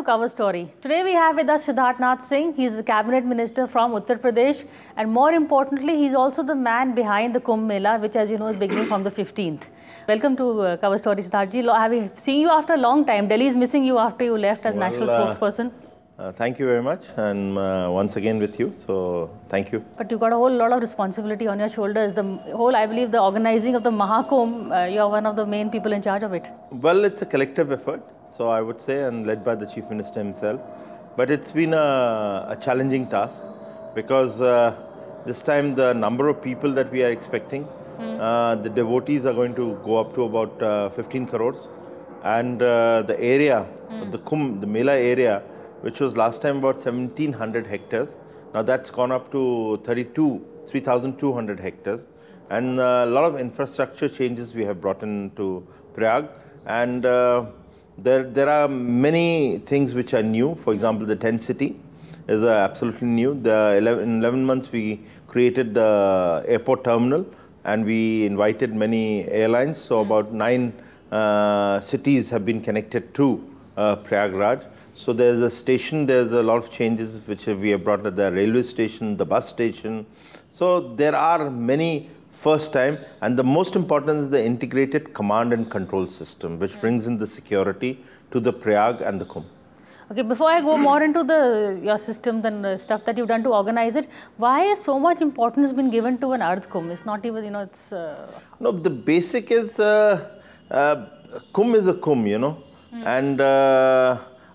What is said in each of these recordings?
to Cover Story. Today we have with us Sidharth Nath Singh. He is the Cabinet Minister from Uttar Pradesh, and more importantly, he is also the man behind the Kumbh Mela, which, as you know, is beginning from the 15th. Welcome to Cover Story, Sidharth ji. Have seen you after a long time. Delhi is missing you after you left as national spokesperson. Thank you very much, and once again with you, so thank you. But you've got a whole lot of responsibility on your shoulders. The whole, I believe, the organizing of the Mahakumbh, you're one of the main people in charge of it. Well, it's a collective effort, so I would say, and led by the Chief Minister himself. But it's been a challenging task, because this time the number of people that we are expecting, the devotees are going to go up to about 15 crores. And the area, of the Kumbh, the Mela area, which was last time about 1,700 hectares. Now that's gone up to 3,200 hectares. And a lot of infrastructure changes we have brought into Prayag. And there are many things which are new. For example, the tent city is absolutely new. In 11 months, we created the airport terminal and we invited many airlines. So about 9 cities have been connected to Prayagraj. So there's a station, there's a lot of changes which we have brought at the railway station, the bus station. So there are many first time, and the most important is the integrated command and control system, which brings in the security to the Prayag and the Kumbh. Okay, before I go more into your systems and the stuff that you've done to organize it, why has so much importance been given to an Ardh Kumbh? It's not even, it's... No, the basic is, Kumbh is a Kumbh, and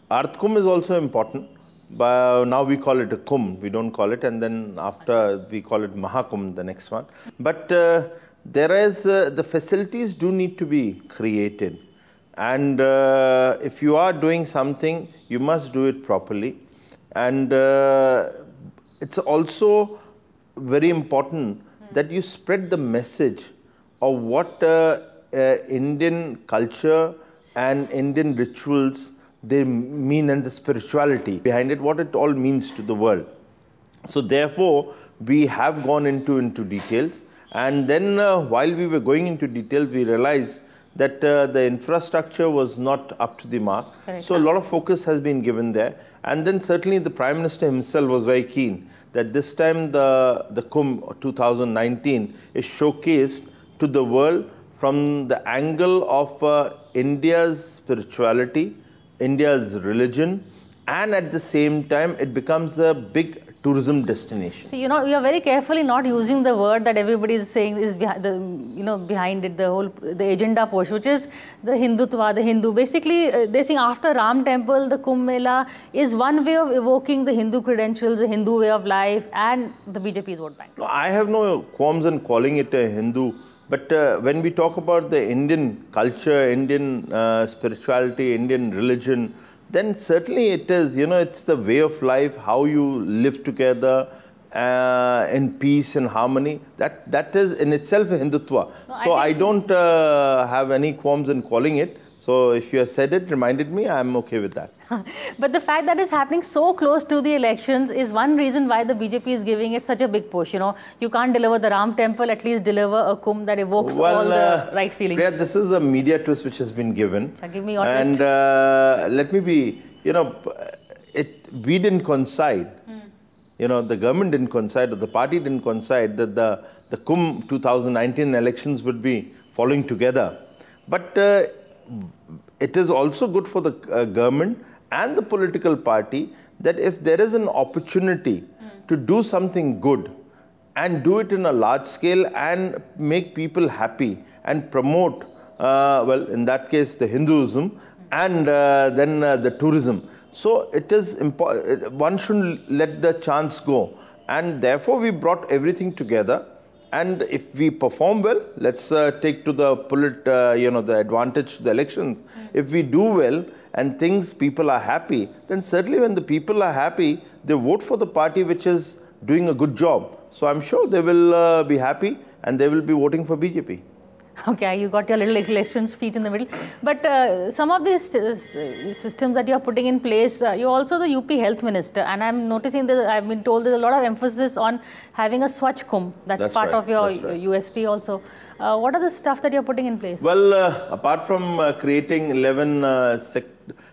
Ardh Kumbh is also important, but now we call it a Kumbh, we don't call it, and then after we call it Mahakumbh, the next one. But there is, the facilities do need to be created, and if you are doing something, you must do it properly. And it's also very important that you spread the message of what Indian culture and Indian rituals they mean, and the spirituality behind it, what it all means to the world. So therefore, we have gone into details, and then while we were going into details, we realized that the infrastructure was not up to the mark. So a lot of focus has been given there, and then certainly the Prime Minister himself was very keen that this time the Kumbh 2019 is showcased to the world from the angle of India's spirituality, India's religion, and at the same time it becomes a big tourism destination. So, you are very carefully not using the word that everybody is saying is behind, behind it, the agenda push, which is the Hindutva, the Hindu. Basically, they're saying after Ram Temple, the Kumbh Mela is one way of evoking the Hindu credentials, the Hindu way of life, and the BJP's vote bank. No, I have no qualms in calling it a Hindu. But when we talk about the Indian culture, Indian spirituality, Indian religion, then certainly it is, it's the way of life, how you live together in peace and harmony. That is in itself a Hindutva. No, so I don't have any qualms in calling it. So if you have said it, reminded me, I'm okay with that. But the fact that it's happening so close to the elections is one reason why the BJP is giving it such a big push. You can't deliver the Ram Temple, at least deliver a Kumbh that evokes all the right feelings. Priya, this is a media twist which has been given. Give me your twist. And let me be, we didn't coincide. The government didn't coincide, or the party didn't coincide that the Kumbh 2019 elections would be following together. But it is also good for the government and the political party that if there is an opportunity to do something good and do it in a large scale and make people happy and promote, well, in that case, the Hinduism and then the tourism. So it is important, one shouldn't let the chance go. And therefore, we brought everything together. And if we perform well, let's take to the the advantage to the elections. If we do well and people are happy, then certainly when the people are happy, they vote for the party which is doing a good job. So I'm sure they will be happy and they will be voting for BJP. Okay, you got your little election speech in the middle. But some of these systems that you are putting in place, you're also the UP Health Minister, and I'm noticing that I've been told there's a lot of emphasis on having a Swachh Kumbh. That's part of your USP also. What are the stuff that you're putting in place? Well, apart from creating 11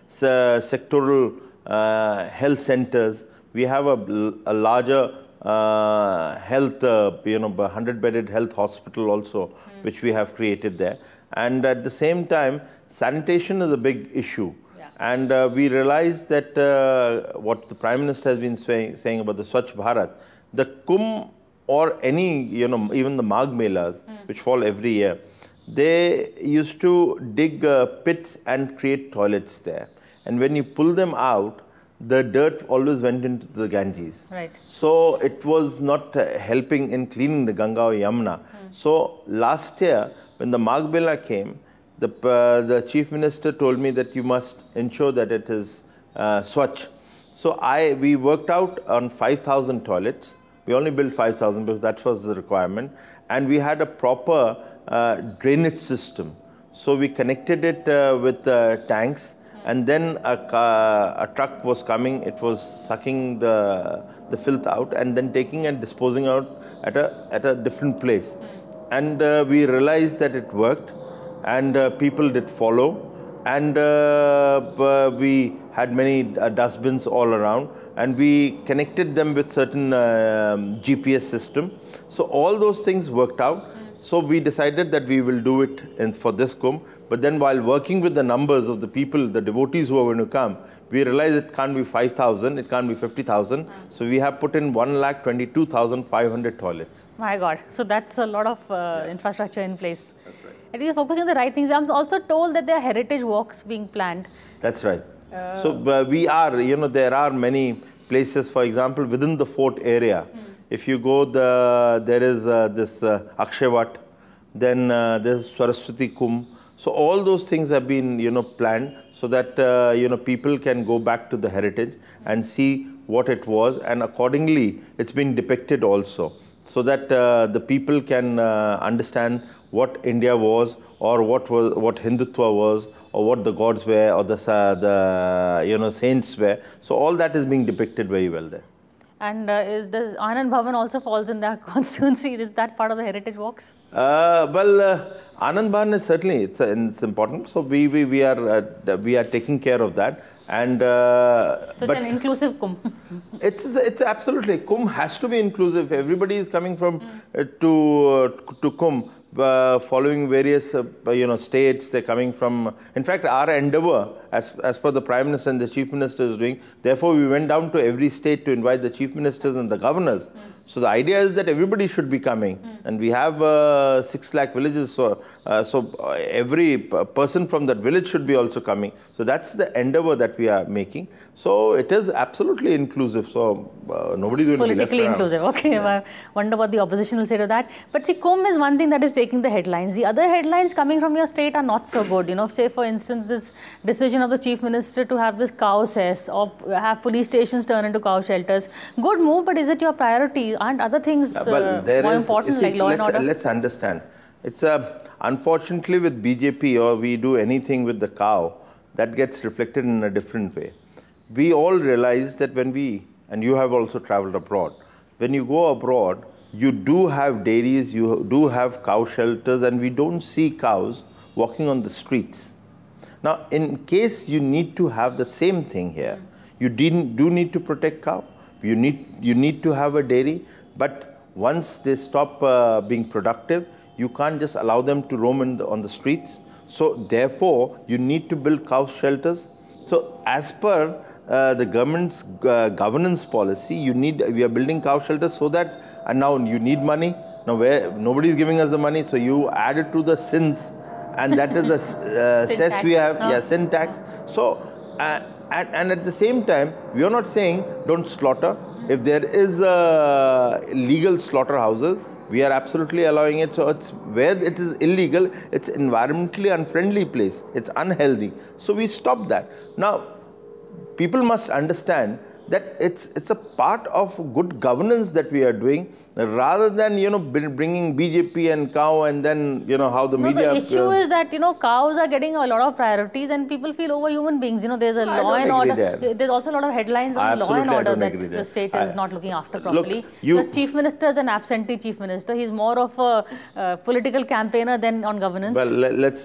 sectoral health centers, we have a larger health, 100-bedded health hospital also, which we have created there. And at the same time, sanitation is a big issue. Yeah. And we realized that what the Prime Minister has been saying about the Swachh Bharat, the Kumbh or any, even the Magh Melas, which fall every year, they used to dig pits and create toilets there. And when you pull them out, the dirt always went into the Ganges. Right. So it was not helping in cleaning the Ganga or Yamuna. So last year, when the Magh Mela came, the Chief Minister told me that you must ensure that it is Swachh. So we worked out on 5,000 toilets. We only built 5,000 because that was the requirement. And we had a proper drainage system. So we connected it with tanks. And then a truck was coming, it was sucking the filth out and then taking and disposing out at a different place. And we realized that it worked and people did follow. And we had many dustbins all around and we connected them with certain GPS system. So all those things worked out. So we decided that we will do it for this Kumbh. But then while working with the numbers of the people, the devotees who are going to come, we realized it can't be 5,000, it can't be 50,000. So we have put in 1,22,500 toilets. My God. So that's a lot of infrastructure in place. That's right. And you're focusing on the right things. I'm also told that there are heritage walks being planned. That's right. So we are, there are many places, for example, within the fort area. If you go, there is this Akshavat, then there's Saraswati Kumbh. So all those things have been, planned so that, people can go back to the heritage and see what it was. And accordingly, it's been depicted also so that the people can understand what India was or what Hindutva was or what the gods were or the saints were. So all that is being depicted very well there. And does Anand Bhavan also falls in that constituency? Is that part of the heritage walks? Well, Anand Bhavan is certainly it's important. So we are taking care of that. And so it's an inclusive Kumbh. It's absolutely, Kumbh has to be inclusive. Everybody is coming from to Kumbh. Following various states, they're coming from. In fact, our endeavor, as per the Prime Minister and the Chief Minister is doing, therefore we went down to every state to invite the Chief Ministers and the governors. So the idea is that everybody should be coming, and we have 6 lakh villages. So every person from that village should be also coming. So that's the endeavor that we are making. So it is absolutely inclusive. So nobody's going to be left politically inclusive. Okay, yeah. I wonder what the opposition will say to that. But see, Kumbh is one thing that is taking the headlines. The other headlines coming from your state are not so good. Say for instance, this decision of the Chief Minister to have this cow cess or have police stations turn into cow shelters. Good move, but is it your priority? Aren't other things more important like law and order? Let's understand. It's unfortunately with BJP or we do anything with the cow, that gets reflected in a different way. We all realize that when and you have also traveled abroad, when you go abroad, you do have dairies, you do have cow shelters, and we don't see cows walking on the streets. Now, in case you need to have the same thing here, you do need to protect cow, you need to have a dairy, but once they stop being productive, you can't just allow them to roam on the streets. So therefore, you need to build cow shelters. So as per the government's governance policy, we are building cow shelters so that, and now you need money. Now nobody is giving us the money, so you add it to the sins, and that is the cess we have, sin tax. So, and at the same time, we are not saying don't slaughter. If there is legal slaughterhouses, we are absolutely allowing it. So it's where it is illegal, it's environmentally unfriendly place. It's unhealthy. So we stop that. Now, people must understand that it's a part of good governance that we are doing, rather than, you know, bringing BJP and cow and then, you know, how the media... The issue is that, you know, cows are getting a lot of priorities and people feel over human beings. You know, there's a law and order. There's also a lot of headlines on law and order that the state is not looking after properly. Look, the chief minister is an absentee chief minister. He's more of a political campaigner than on governance. Well, let's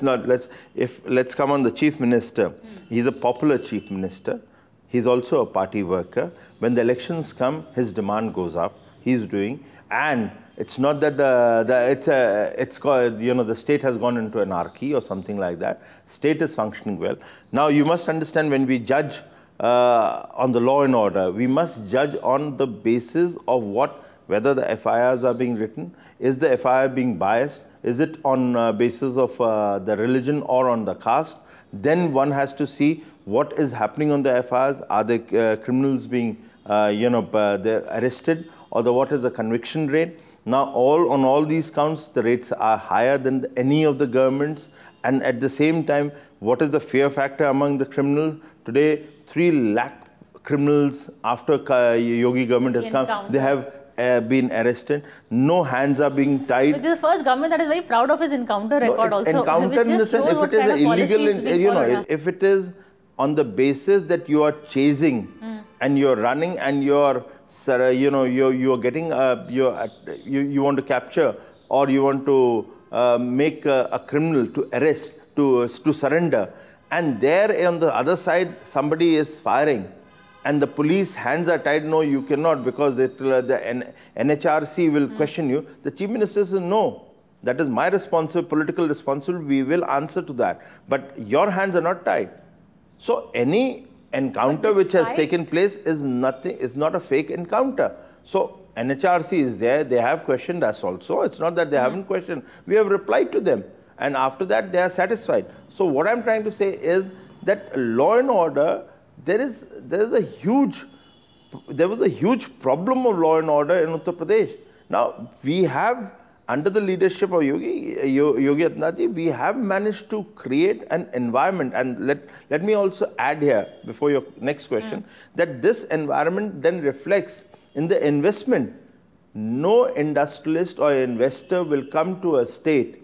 come on the chief minister. He's a popular chief minister. He's also a party worker. When the elections come, his demand goes up. He's doing, and it's not that it's called, you know, the state has gone into anarchy or something like that. State is functioning well. Now, you must understand, when we judge on the law and order, we must judge on the basis of whether the FIRs are being written. Is the FIR being biased? Is it on basis of the religion or on the caste? Then one has to see what is happening on the FIRs. Are the criminals being, they're arrested, or what is the conviction rate? Now, on all these counts, the rates are higher than any of the governments. And at the same time, what is the fear factor among the criminals? Today, 3 lakh criminals after Yogi government has come, they have been arrested. No hands are being tied. But this is the first government that is very proud of his encounter record also. Encounter in the sense, if it is illegal, if it is on the basis that you are chasing and you're running and you're getting, you want to capture, or you want to make a criminal to arrest, to surrender, and there on the other side somebody is firing, and the police hands are tied. No, you cannot, because the NHRC will question you. The chief minister says, no, that is my political responsibility. We will answer to that. But your hands are not tied. So any encounter which has taken place is not a fake encounter. So NHRC is there. They have questioned us also. It's not that they haven't questioned. We have replied to them. And after that, they are satisfied. So what I'm trying to say is that law and order, there was a huge problem of law and order in Uttar Pradesh. Now, we have, under the leadership of Yogi Adityanath, we have managed to create an environment. And let me also add here, before your next question, that this environment then reflects in the investment. No industrialist or investor will come to a state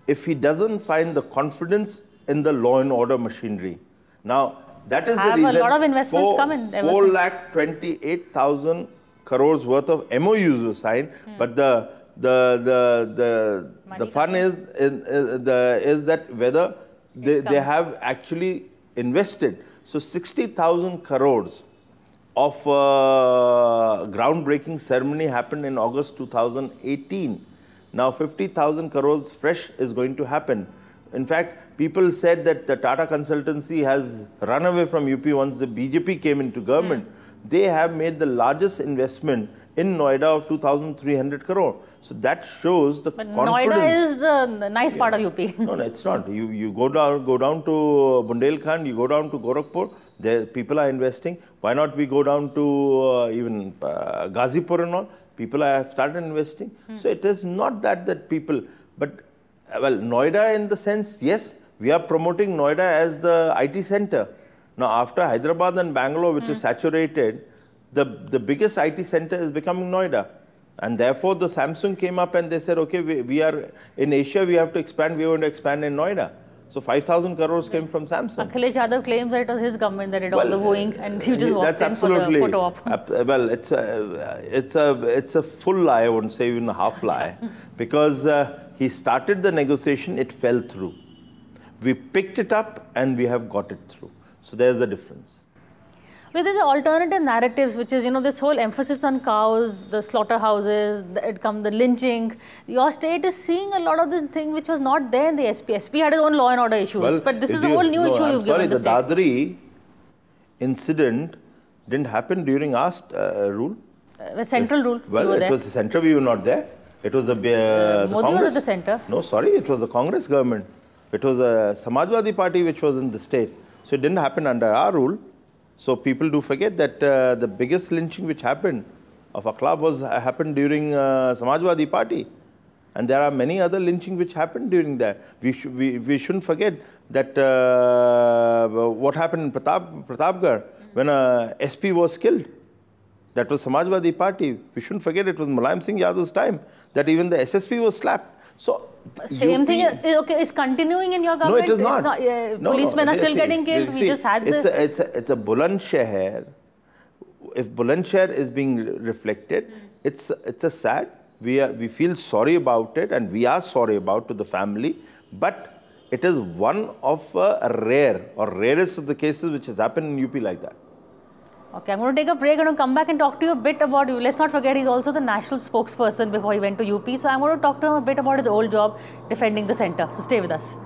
if he doesn't find the confidence in the law and order machinery. Now, that is the reason. A lot of investments come in. 4,28,000 crores worth of MOUs were signed, but the fun is that whether they have actually invested. So 60,000 crores of groundbreaking ceremony happened in August 2018. Now 50,000 crores fresh is going to happen. In fact, people said that the Tata consultancy has run away from UP once the BJP came into government. They have made the largest investment in Noida of 2,300 crore. So that shows the confidence. Noida is the nice part of UP. No, it's not. You go down to Bundelkhand, you go down to Gorakhpur, there people are investing. Why not we go down to even Ghazipur and all? People have started investing. So it is not that people, but well, Noida in the sense, yes, we are promoting Noida as the IT center. Now, after Hyderabad and Bangalore, which is saturated, the biggest IT center is becoming Noida. And therefore, the Samsung came up and they said, okay, we are in Asia, we have to expand, we are going to expand in Noida. So 5,000 crores came from Samsung. Akhilesh Yadav claims that it was his government that did all the wooing, and you just walked in for the photo op. Well, it's a full lie, I wouldn't say even a half lie, because he started the negotiation, it fell through. We picked it up and we have got it through. So there's a difference. Well, there's alternative narratives, which is, this whole emphasis on cows, the slaughterhouses, the lynching. Your state is seeing a lot of this thing which was not there in the SP. SP had its own law and order issues. Well, but this is a whole new issue you've given the state. The Dadri incident didn't happen during our rule. Central rule. Well, it was the central, we were not there. It was the Modi Congress. Was at the center. No, sorry, it was the Congress government. It was a Samajwadi party which was in the state. So it didn't happen under our rule. So people do forget that the biggest lynching which happened of Akhlab happened during Samajwadi party. And there are many other lynching which happened during that. We shouldn't forget that what happened in Pratapgarh when a SP was killed. That was Samajwadi Party. We shouldn't forget it was Mulayam Singh Yadav's time that even the SSP was slapped. So same thing is continuing in your government. No, it is not. Policemen are still getting killed. We just had this. It's a Bulandshahr. If Bulandshahr is being reflected, it's a sad. We feel sorry about it, and we are sorry about to the family. But it is one of a rare or rarest of the cases which has happened in UP like that. Okay, I'm going to take a break and come back and talk to you a bit about you. Let's not forget he's also the national spokesperson before he went to UP. So I'm going to talk to him a bit about his old job defending the centre. So stay with us.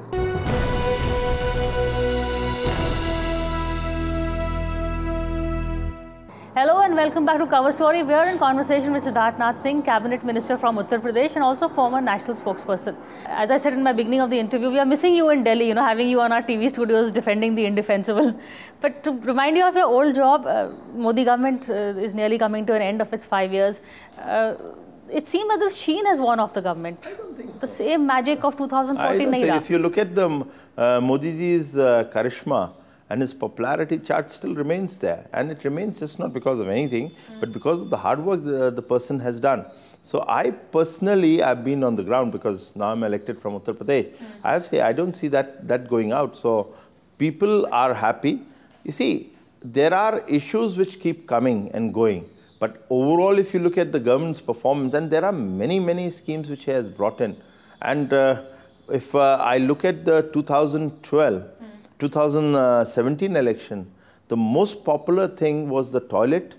Hello and welcome back to Cover Story. We are in conversation with Sidharth Nath Singh, Cabinet Minister from Uttar Pradesh and also former national spokesperson. As I said in my beginning of the interview, we are missing you in Delhi, having you on our TV studios defending the indefensible. But to remind you of your old job, Modi government is nearly coming to an end of its 5 years. It seems that the sheen has worn off the government. I don't think so. The same magic of 2014 I don't think. nahi If you look at the Modiji's charisma, and his popularity chart still remains there. And it remains just not because of anything, but because of the hard work the person has done. So I personally, I've been on the ground because now I'm elected from Uttar Pradesh. I have to say, I don't see that going out. So people are happy. You see, there are issues which keep coming and going. But overall, if you look at the government's performance, and there are many, many schemes which he has brought in. And if I look at the 2017 election, the most popular thing was the toilet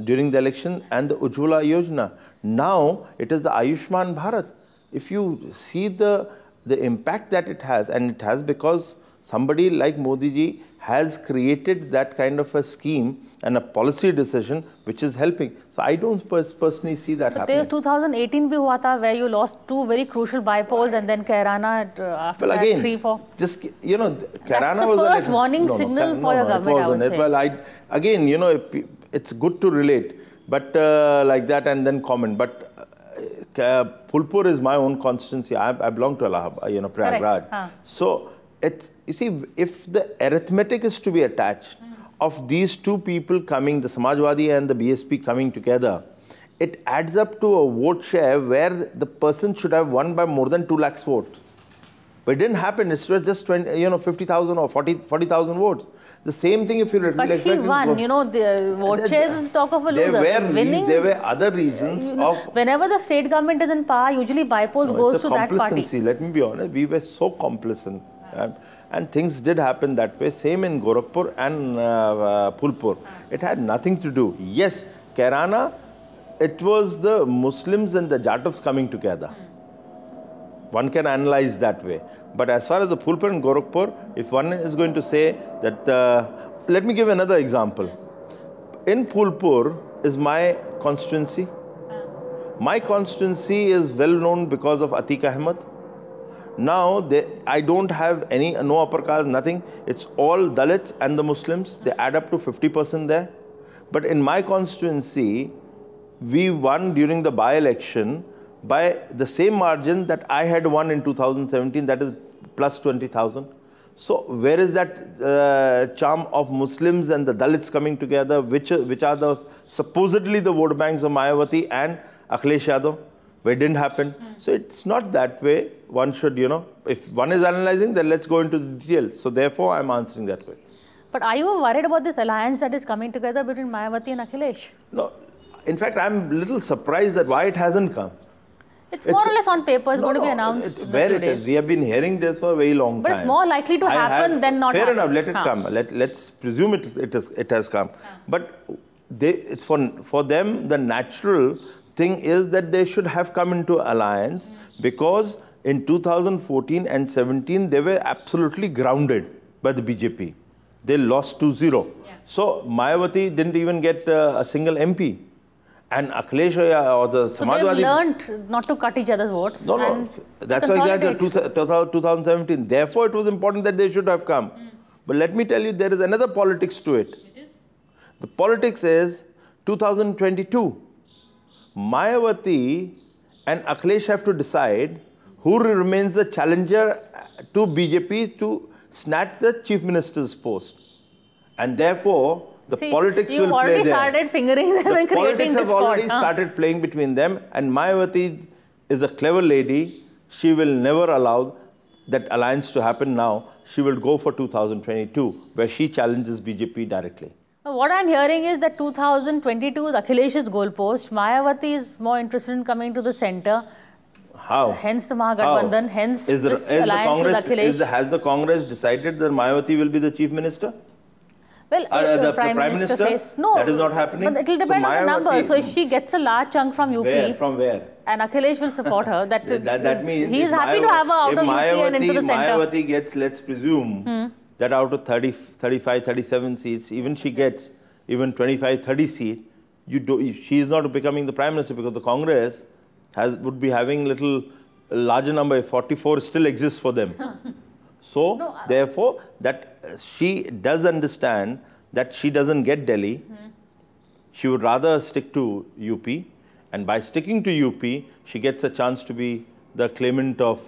during the election and the Ujjwala Yojana. Now it is the Ayushman Bharat. If you see the impact that it has, and it has because somebody like Modi ji has created that kind of a scheme and a policy decision which is helping. So I don't personally see that happening. But 2018 bhi hua tha where you lost 2 very crucial by-polls and then Kairana after well, again, 3-4. Just, Kairana was the first warning signal for your government, I would say. Well, again, it's good to relate, but like that and then comment. But Phulpur is my own constituency. I belong to Allahabad, Prayagraj. So, you see, if the arithmetic is to be attached of these two people coming, the Samajwadi and the BSP coming together, it adds up to a vote share where the person should have won by more than 2 lakhs votes. But it didn't happen. It was just 50,000 or 40,000 votes. The same thing if you reflect. But he won. The vote shares is talk of a loser. There were other reasons of. Whenever the state government is in power, usually by-polls goes to that party. Complacency. Let me be honest. We were so complacent. And things did happen that way. Same in Gorakhpur and Phulpur. It had nothing to do. Yes, Kairana, it was the Muslims and the Jatovs coming together. One can analyze that way. But as far as the Phulpur and Gorakhpur, if one is going to say that, let me give another example. In Phulpur is my constituency. My constituency is well known because of Atiq Ahmed. Now, I don't have no upper caste, nothing. It's all Dalits and the Muslims. They add up to 50% there. But in my constituency, we won during the by-election by the same margin that I had won in 2017, that is plus 20,000. So, where is that charm of Muslims and the Dalits coming together, which are supposedly the vote banks of Mayawati and Akhilesh Yadav? Where it didn't happen. So it's not that way. One should, if one is analyzing, then let's go into the details. So therefore, I'm answering that way. But are you worried about this alliance that is coming together between Mayawati and Akhilesh? No. In fact, I'm a little surprised that why it hasn't come. It's more or less on paper. It's going to be announced. It's where it is. We have been hearing this for a very long time. But it's more likely to happen than not happen. Fair enough. Let it come. Let's presume it has come. But it's for them, the natural thing is that they should have come into alliance because in 2014 and 17 they were absolutely grounded by the BJP. They lost 2-0. So Mayawati didn't even get a single MP. And Akhilesh or the Samajwadi... So they've learned not to cut each other's votes. No. That's why they had 2017. Therefore, it was important that they should have come. But let me tell you, there is another politics to it. The politics is 2022. Mayawati and Akhilesh have to decide who remains the challenger to BJP to snatch the Chief Minister's post. And therefore, The politics will play there. You already started fingering them and creating politics the have spot, already started playing between them, and Mayawati is a clever lady. She will never allow that alliance to happen now. She will go for 2022, where she challenges BJP directly. What I'm hearing is that 2022 is Akhilesh's goalpost. Mayawati is more interested in coming to the centre. How? Hence the Mahagathbandhan, hence is this alliance with Akhilesh. Has the Congress decided that Mayawati will be the Chief Minister? Well, the Prime Minister face. No, that is not happening. But it will depend on the number. So if she gets a large chunk from UP, from where? And Akhilesh will support her. That means he is happy to have her out of UP and into the centre. Mayawati gets, let's presume, that out of 30, 35, 37 seats, even she gets even 25, 30 seats, she is not becoming the Prime Minister because the Congress would be having a larger number. 44 still exists for them. So, therefore, that she does understand that she doesn't get Delhi. She would rather stick to UP. And by sticking to UP, she gets a chance to be the claimant of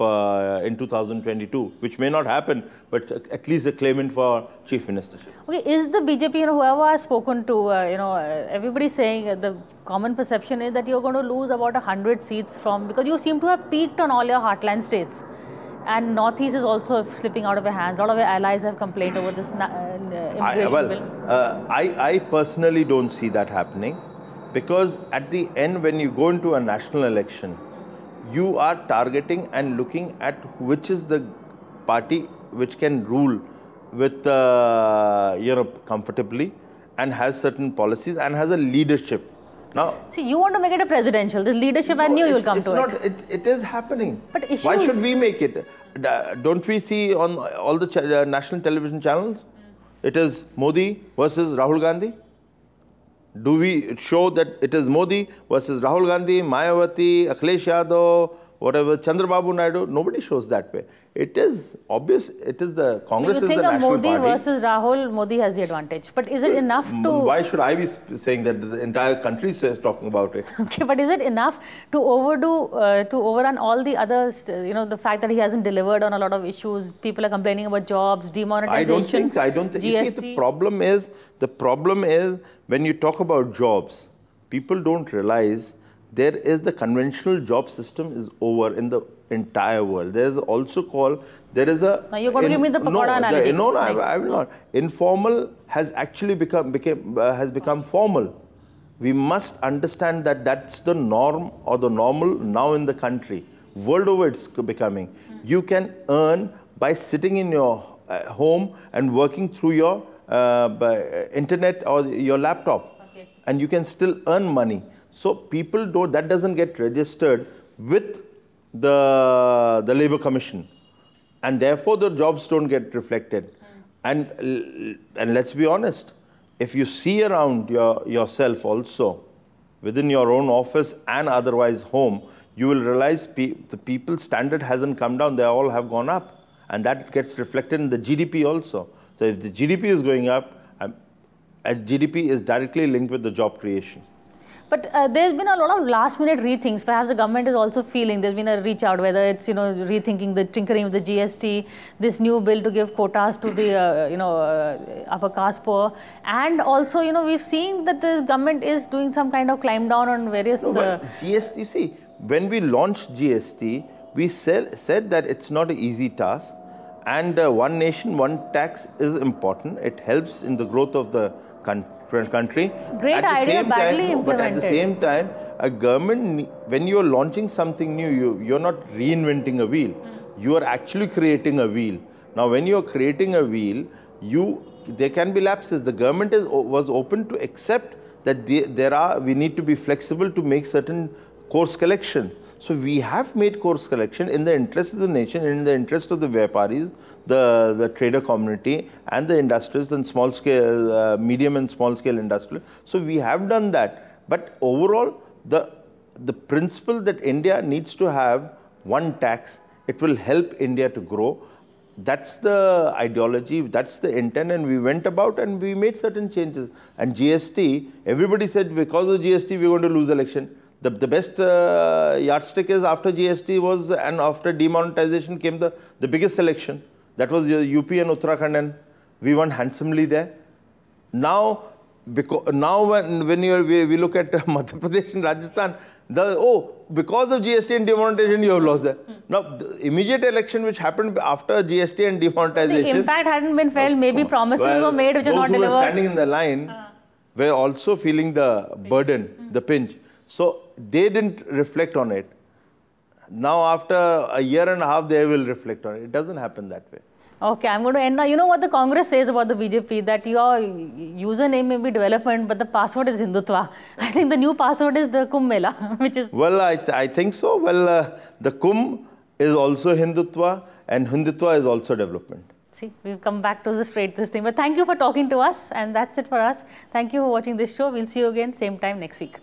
in 2022, which may not happen, but at least a claimant for Chief Ministership. Okay, is the BJP, whoever I've spoken to, everybody's saying the common perception is that you're going to lose about 100 seats because you seem to have peaked on all your heartland states. And Northeast is also slipping out of your hands. A lot of your allies have complained over this immigration bill. I personally don't see that happening because at the end, when you go into a national election, you are targeting and looking at which is the party which can rule with, comfortably and has certain policies and has a leadership. Now, see, you want to make it a presidential. This leadership, I knew you will come to it. It is happening. But issues... Why should we make it? Don't we see on all the national television channels? It is Modi versus Rahul Gandhi. Do we show that it is Modi versus Rahul Gandhi, Mayawati, Akhilesh Yadav, whatever, Chandrababu Naidu? Nobody shows that way. It is obvious. It is the Congress is the national party. So you think of Modi versus Rahul, Modi has the advantage. But is it enough to... Why should I be saying that the entire country is talking about it? Okay, but is it enough to overrun all the others, the fact that he hasn't delivered on a lot of issues, people are complaining about jobs, demonetization, I don't think. GST. You see, the problem is when you talk about jobs, people don't realize there is the conventional job system is over in the entire world. There is also there is a... Now you're going to give me the pakoda analogy. No, I will not. Informal has actually become formal. We must understand that that's the norm or the normal now in the country. World over it's becoming. You can earn by sitting in your home and working through your internet or your laptop. Okay. And you can still earn money. So people that doesn't get registered with the Labour Commission, and therefore the jobs don't get reflected. And let's be honest, if you see around yourself also within your own office and otherwise home, you will realize the people's standard hasn't come down; they all have gone up, and that gets reflected in the GDP also. So if the GDP is going up, GDP is directly linked with the job creation. But there's been a lot of last-minute rethinks. Perhaps the government is also feeling there's been a reach out, whether it's rethinking the tinkering with the GST, this new bill to give quotas to the upper caste poor, and also we've seen that the government is doing some kind of climb down on various. No, but GST. You see, when we launched GST, we said that it's not an easy task, and one nation, one tax is important. It helps in the growth of the country. Great idea, badly implemented. But at the same time, a government, when you're launching something new, you're not reinventing a wheel. You are actually creating a wheel. Now, when you're creating a wheel, there can be lapses. The government was open to accept that we need to be flexible to make certain course collections. So we have made course collection in the interest of the nation, in the interest of the Vyaparis, the trader community, and the industries and small scale, medium and small scale industry. So we have done that. But overall, the principle that India needs to have one tax, it will help India to grow. That's the ideology, that's the intent, and we went about and we made certain changes. And GST, everybody said because of GST we're going to lose election. The best yardstick is after GST and after demonetization came the biggest election. That was UP and Uttarakhand, and we won handsomely there. Now, because now when we look at Madhya Pradesh and Rajasthan, because of GST and demonetization, you have lost that. Now, the immediate election which happened after GST and demonetization... The impact hadn't been felt, maybe promises were made which are not delivered. Those who were standing in the line were also feeling the burden, the pinch. So, they didn't reflect on it. Now, after a year and a half, they will reflect on it. It doesn't happen that way. Okay, I'm going to end now. You know what the Congress says about the BJP, that your username may be development, but the password is Hindutva. I think the new password is the Kumbh Mela, which is... Well, I think so. Well, the Kumbh is also Hindutva, and Hindutva is also development. See, we've come back to this thing. But thank you for talking to us, and that's it for us. Thank you for watching this show. We'll see you again, same time next week.